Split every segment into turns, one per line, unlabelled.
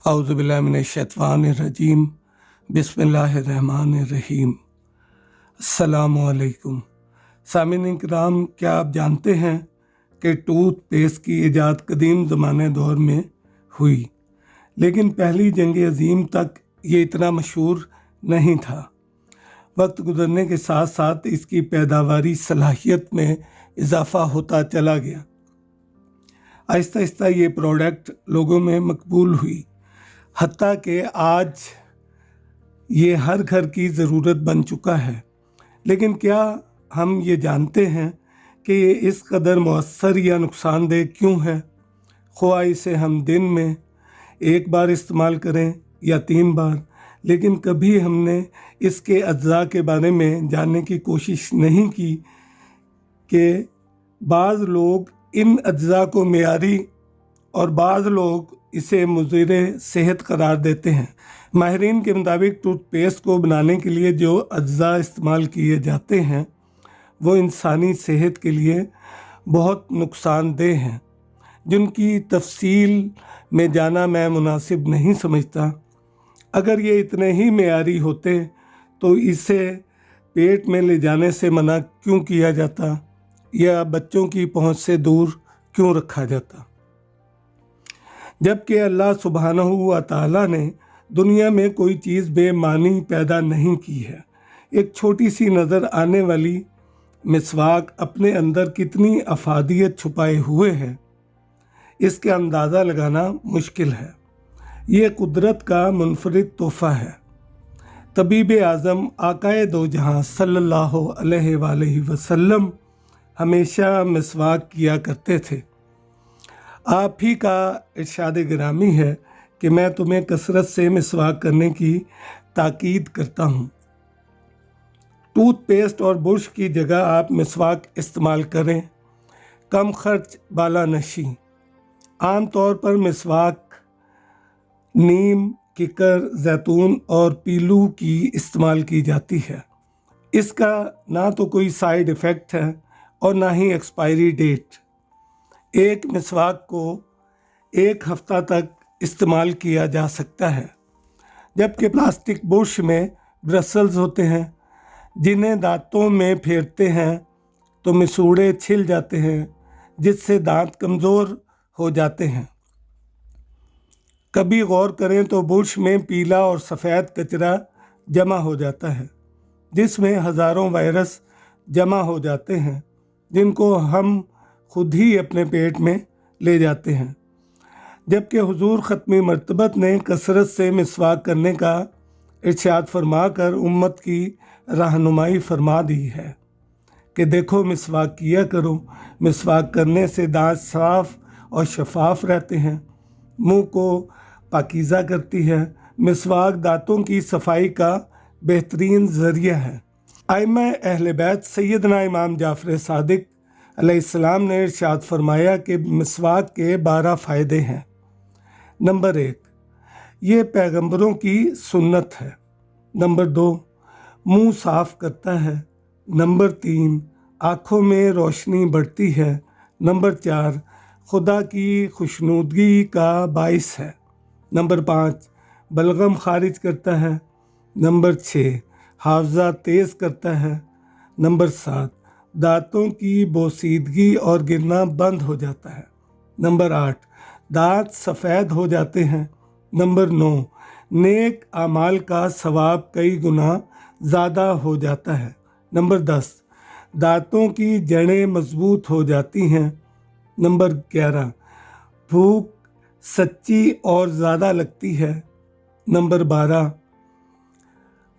औज़ुबिल्लाहिमिनश्शैतानिर्रजीम बिस्मिल्लाहिर्रहमानिर्रहीम। अस्सलामुअलैकुम। सामिन इकराम, क्या आप जानते हैं कि टूथपेस्ट की इजाद कदीम ज़माने दौर में हुई, लेकिन पहली जंग अज़ीम तक ये इतना मशहूर नहीं था। वक्त गुजरने के साथ साथ इसकी पैदावारी सलाहियत में इजाफ़ा होता चला गया। आहिस्ता आहिस्ता ये प्रोडक्ट लोगों में मकबूल हुई, हत्ता कि आज ये हर घर की ज़रूरत बन चुका है। लेकिन क्या हम ये जानते हैं कि ये इस कदर मुअस्सर या नुकसानदेह क्यों है? ख्वाह इसे हम दिन में एक बार इस्तेमाल करें या 3 बार, लेकिन कभी हमने इसके अज्जा के बारे में जानने की कोशिश नहीं की कि बाज़ लोग इन अज्जा को मेयारी और बाज़ लोग इसे मुज़िर सेहत करार देते हैं। माहिरीन के मुताबिक टूथपेस्ट को बनाने के लिए जो अज्जा इस्तेमाल किए जाते हैं वो इंसानी सेहत के लिए बहुत नुकसानदेह हैं, जिनकी तफसील में जाना मैं मुनासिब नहीं समझता। अगर ये इतने ही मेयारी होते तो इसे पेट में ले जाने से मना क्यों किया जाता या बच्चों की पहुंच से दूर क्यों रखा जाता? जबकि अल्लाह सुब्हानहू व तआला ने दुनिया में कोई चीज़ बेमानी पैदा नहीं की है। एक छोटी सी नज़र आने वाली मिसवाक अपने अंदर कितनी अफादियत छुपाए हुए है, इसका अंदाज़ा लगाना मुश्किल है। ये कुदरत का मुनफरिद तोहफ़ा है। तबीब आज़म आकाए दो जहां सल्लल्लाहु अलैहि वसल्लम हमेशा मिसवाक किया करते थे। आप ही का इरशाद गिरामी है कि मैं तुम्हें कसरत से मिसवाक करने की ताकीद करता हूँ। टूथपेस्ट और बुरश की जगह आप मिसवाक इस्तेमाल करें। कम खर्च बाला नशी। आम तौर पर मिसवाक नीम, किकर, जैतून और पीलू की इस्तेमाल की जाती है। इसका ना तो कोई साइड इफ़ेक्ट है और ना ही एक्सपायरी डेट। एक मिसवाक को 1 हफ्ता तक इस्तेमाल किया जा सकता है, जबकि प्लास्टिक बुरश में ब्रसल्स होते हैं, जिन्हें दांतों में फेरते हैं तो मिसूड़े छिल जाते हैं, जिससे दांत कमज़ोर हो जाते हैं। कभी गौर करें तो बुरश में पीला और सफ़ेद कचरा जमा हो जाता है, जिसमें हज़ारों वायरस जमा हो जाते हैं, जिनको हम खुद ही अपने पेट में ले जाते हैं। जबकि हुजूर ख़त्मी मर्तबत ने कसरत से मिसवाक करने का इरशाद फरमा कर उम्मत की रहनुमाई फरमा दी है कि देखो मिसवाक किया करो। मिसवाक करने से दांत साफ़ और शफाफ रहते हैं, मुंह को पाकीज़ा करती है। मिसवाक दांतों की सफाई का बेहतरीन ज़रिया है। आइमा अहले बैत सैयदना इमाम जाफ़र सादिक अलैहिस्सलाम ने इरशाद फरमाया कि मिसवाक के 12 फ़ायदे हैं। नंबर 1, ये पैगंबरों की सुन्नत है। नंबर 2, मुंह साफ़ करता है। नंबर 3, आँखों में रोशनी बढ़ती है। नंबर 4, खुदा की खुशनुदगी का बाइस है। नंबर 5, बलगम खारिज करता है। नंबर 6, हाफ़ज़ा तेज़ करता है। नंबर 7, दांतों की बोसीदगी और गिरना बंद हो जाता है। नंबर 8, दांत सफ़ेद हो जाते हैं। नंबर 9, नेक आमाल का सवाब कई गुना ज़्यादा हो जाता है। नंबर 10, दांतों की जड़ें मजबूत हो जाती हैं। नंबर 11, भूख सच्ची और ज़्यादा लगती है। नंबर 12,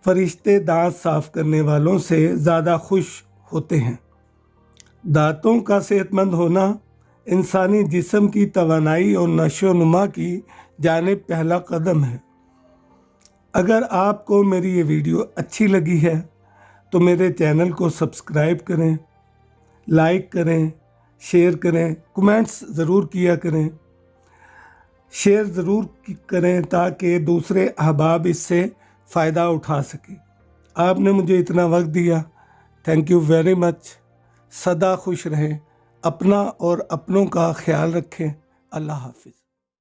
फरिश्ते दांत साफ़ करने वालों से ज़्यादा खुश होते हैं। दांतों का सेहतमंद होना इंसानी जिस्म की तवानाई और नशोनुमा की जानिब पहला कदम है। अगर आपको मेरी ये वीडियो अच्छी लगी है तो मेरे चैनल को सब्सक्राइब करें, लाइक करें, शेयर करें, कमेंट्स ज़रूर किया करें, शेयर ज़रूर करें ताकि दूसरे अहबाब इससे फ़ायदा उठा सकें। आपने मुझे इतना वक्त दिया, थैंक यू वेरी मच। सदा खुश रहें, अपना और अपनों का ख्याल रखें। अल्लाह हाफ़िज़।